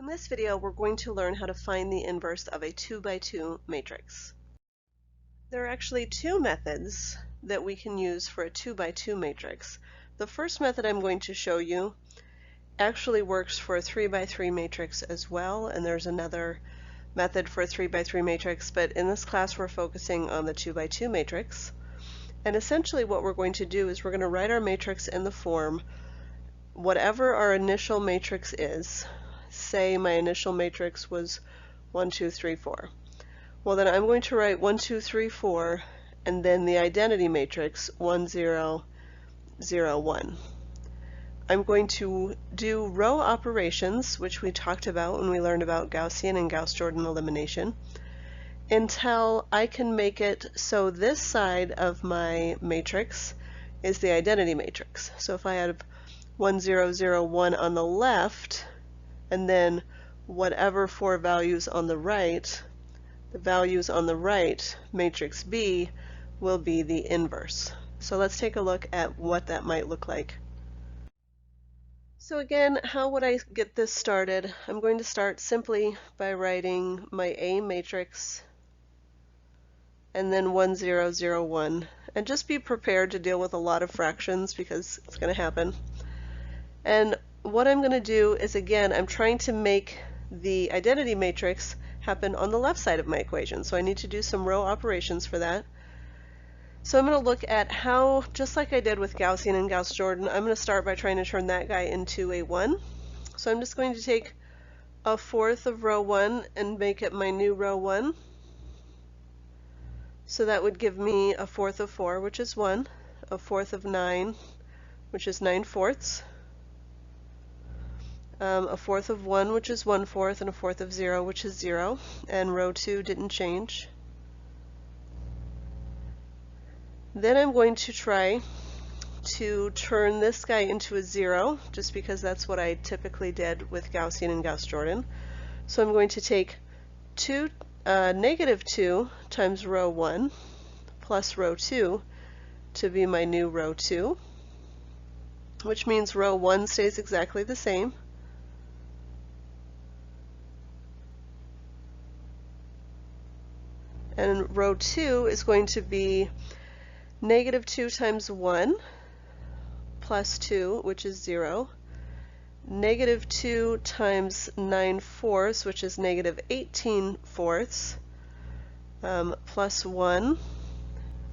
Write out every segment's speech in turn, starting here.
In this video, we're going to learn how to find the inverse of a 2 by 2 matrix. There are actually two methods that we can use for a 2 by 2 matrix. The first method I'm going to show you actually works for a 3 by 3 matrix as well, and there's another method for a 3 by 3 matrix, but in this class we're focusing on the 2 by 2 matrix. And essentially what we're going to do is we're going to write our matrix in the form whatever our initial matrix is. Say my initial matrix was 1, 2, 3, 4. Well, then I'm going to write 1, 2, 3, 4, and then the identity matrix 1, 0, 0, 1. I'm going to do row operations, which we talked about when we learned about Gaussian and Gauss-Jordan elimination, until I can make it so this side of my matrix is the identity matrix. So if I had 1, 0, 0, 1 on the left, and then whatever four values on the right, the values on the right, matrix B, will be the inverse. So let's take a look at what that might look like. So again, how would I get this started? I'm going to start simply by writing my A matrix and then 1, 0, 0, 1. And just be prepared to deal with a lot of fractions because it's going to happen. And what I'm going to do is, again, I'm trying to make the identity matrix happen on the left side of my equation. So I need to do some row operations for that. So I'm going to look at how, just like I did with Gaussian and Gauss-Jordan, I'm going to start by trying to turn that guy into a 1. So I'm just going to take a fourth of row 1 and make it my new row 1. So that would give me a fourth of 4, which is 1, a fourth of 9, which is 9/4, a fourth of 1, which is 1/4, and a fourth of 0, which is 0, and row 2 didn't change. Then I'm going to try to turn this guy into a 0, just because that's what I typically did with Gaussian and Gauss-Jordan. So I'm going to take negative 2 times row 1 plus row 2 to be my new row 2, which means row 1 stays exactly the same. And row 2 is going to be negative 2 times 1 plus 2, which is 0. Negative 2 times 9/4, which is negative 18/4, plus 1,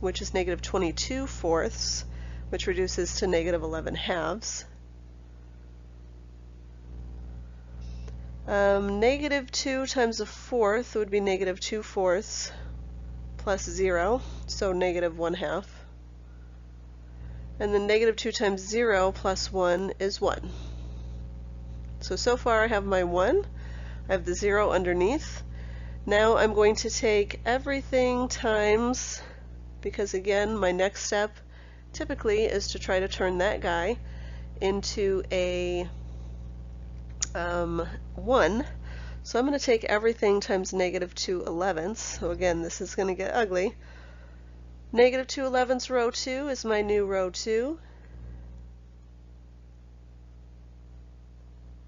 which is negative 22/4, which reduces to negative 11/2. Negative 2 times a fourth would be negative 2/4 plus 0, so negative 1/2. And then negative 2 times 0 plus 1 is 1. So far I have my 1, I have the 0 underneath. Now I'm going to take everything times, because again my next step typically is to try to turn that guy into a 1. So I'm going to take everything times negative 2/11. So again, this is going to get ugly. Negative 2/11 row 2 is my new row 2.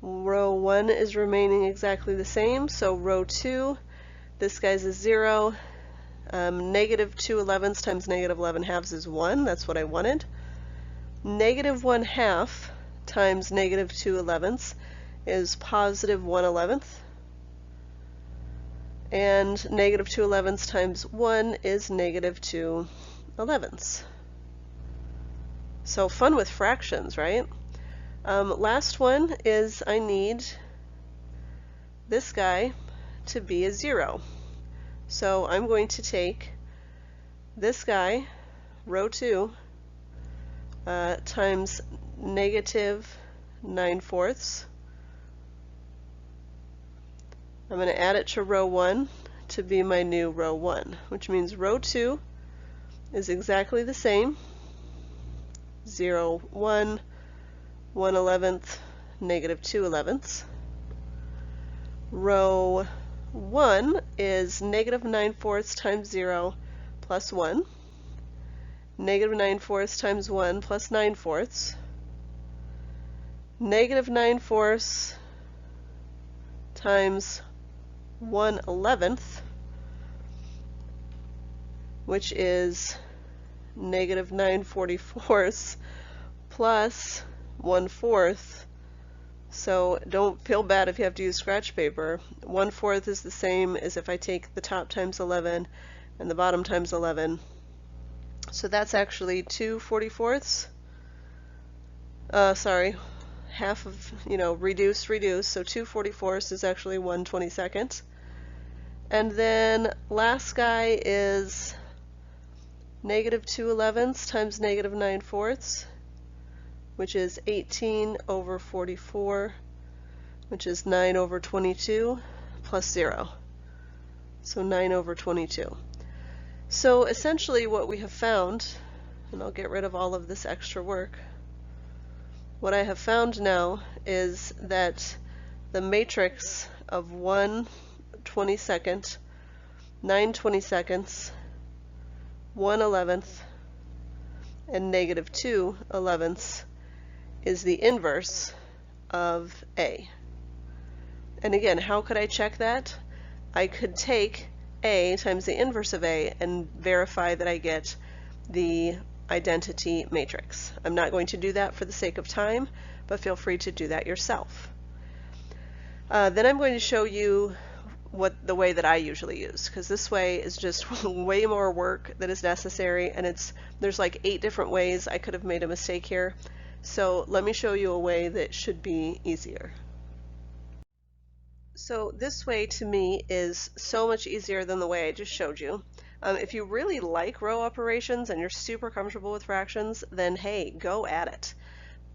Row 1 is remaining exactly the same, so row 2, this guy's a 0. Negative 2/11 times negative 11/2 is 1. That's what I wanted. Negative 1/2 times negative 2/11 is positive 1/11. And negative 2/11 times 1 is negative 2/11. So fun with fractions, right? Last one is I need this guy to be a 0. So I'm going to take this guy, row 2, times negative 9/4. I'm going to add it to row 1 to be my new row 1, which means row 2 is exactly the same. 0, 1, 1/11, negative 2/11. Row 1 is negative 9/4 times 0 plus 1. Negative 9/4 times 1 plus 9/4. Negative 9/4 times 1/11, which is negative 9/44 plus 1/4. So don't feel bad if you have to use scratch paper. 1/4 is the same as if I take the top times 11 and the bottom times 11. So that's actually 2/44. Sorry, half of, reduce. So 2/44 is actually 1/22. And then last guy is negative 2/11 times negative 9/4, which is 18/44, which is 9/22 plus 0. So 9/22. So essentially what we have found, and I'll get rid of all of this extra work, what I have found now is that the matrix of 1/22, 9/22, 1/11, and negative 2/11 is the inverse of A. And again, how could I check that? I could take A times the inverse of A and verify that I get the identity matrix. I'm not going to do that for the sake of time, but feel free to do that yourself. Then I'm going to show you the way that I usually use, because this way is just way more work that is necessary, and there's like 8 different ways. I could have made a mistake here. So let me show you a way that should be easier. So this way to me is so much easier than the way I just showed you. If you really like row operations and you're super comfortable with fractions, then hey, go at it.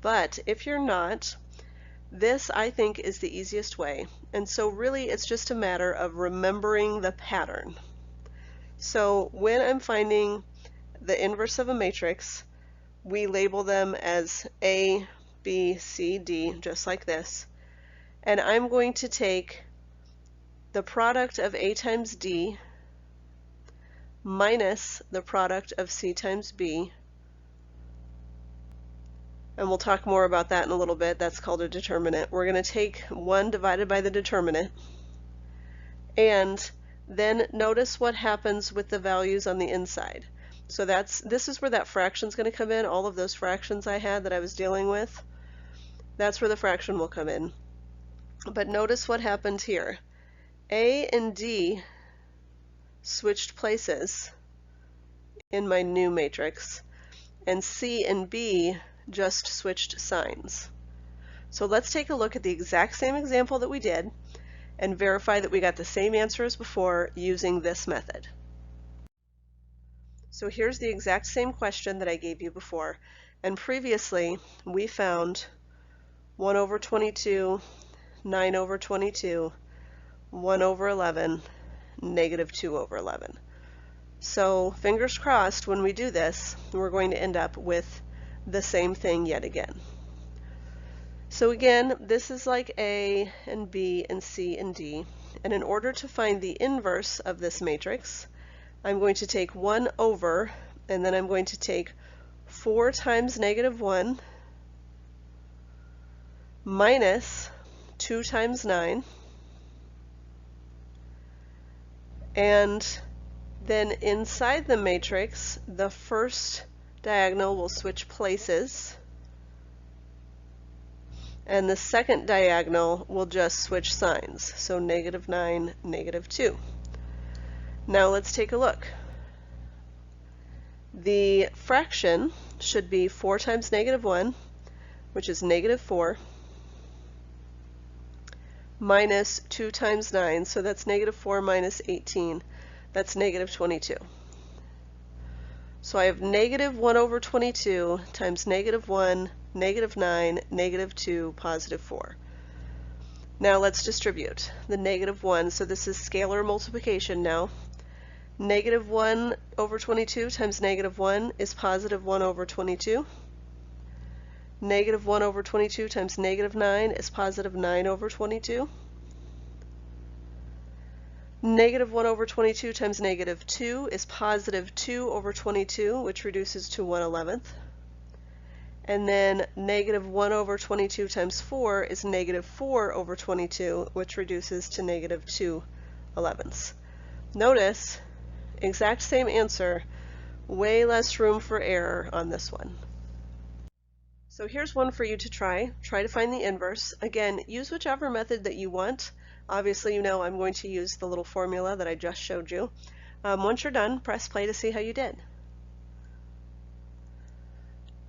But if you're not, this I think is the easiest way. And so really it's just a matter of remembering the pattern. So when I'm finding the inverse of a matrix, we label them as A, B, C, D, just like this. And I'm going to take the product of A times D minus the product of C times B. And we'll talk more about that in a little bit. That's called a determinant. We're going to take 1 divided by the determinant. And then notice what happens with the values on the inside. So this is where that fraction is going to come in. All of those fractions I had that I was dealing with, that's where the fraction will come in. But notice what happened here. A and D switched places in my new matrix, and C and B just switched signs. So let's take a look at the exact same example that we did and verify that we got the same answer as before using this method. So here's the exact same question that I gave you before, and previously we found 1/22, 9/22, 1/11, negative 2/11. So fingers crossed, when we do this, we're going to end up with the same thing yet again. So again, this is like A and B and C and D, and in order to find the inverse of this matrix, I'm going to take 1 over, and then I'm going to take 4 times negative 1 minus 2 times 9, and then inside the matrix, the first diagonal will switch places, and the second diagonal will just switch signs. So negative 9, negative 2. Now let's take a look. The fraction should be 4 times negative 1, which is negative 4, minus 2 times 9, so that's negative 4 minus 18, that's negative 22. So I have negative 1/22 times negative 1, negative 9, negative 2, positive 4. Now let's distribute the negative 1, so this is scalar multiplication now. Negative 1/22 times negative 1 is positive 1/22. Negative 1/22 times negative 9 is positive 9/22. Negative 1/22 times negative 2 is positive 2/22, which reduces to 1/11. And then negative 1 over 22 times 4 is negative 4 over 22, which reduces to negative 2/11. Notice, exact same answer, way less room for error on this one. So here's one for you to try. Try to find the inverse. Again, use whichever method that you want. Obviously, you know I'm going to use the little formula that I just showed you. Once you're done, press play to see how you did.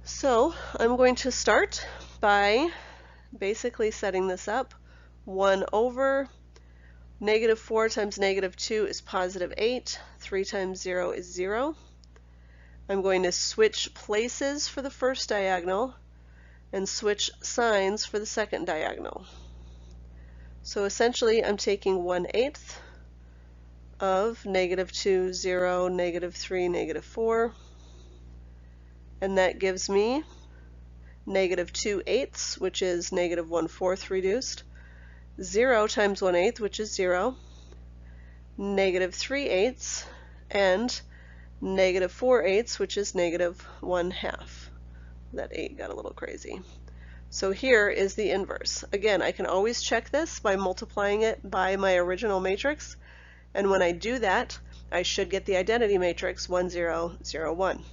So I'm going to start by basically setting this up. 1 over negative 4 times negative 2 is positive 8. 3 times 0 is 0. I'm going to switch places for the first diagonal and switch signs for the second diagonal. So essentially I'm taking 1/8 of negative 2, 0, negative 3, negative 4, and that gives me negative 2/8, which is negative 1/4 reduced, 0 times 1/8, which is 0, negative 3/8, and negative 4/8, which is negative 1/2. That 8 got a little crazy. So here is the inverse. Again, I can always check this by multiplying it by my original matrix, and when I do that, I should get the identity matrix 1, 0, 0, 1.